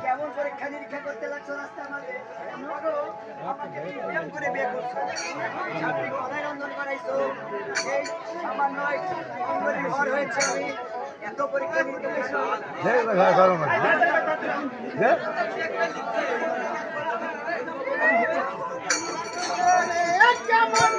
কেমন পরীক্ষা নিরীক্ষা করতে লাগছো রাস্তা আমাকে আমাকে প্রেম করে বিয়ে করছো সামনে গলায় রন্ধন করাইছো এই সামান্য অঙ্গনের ঘর হয়েছে আমি এত পরীক্ষা নিতে গেছো কেমন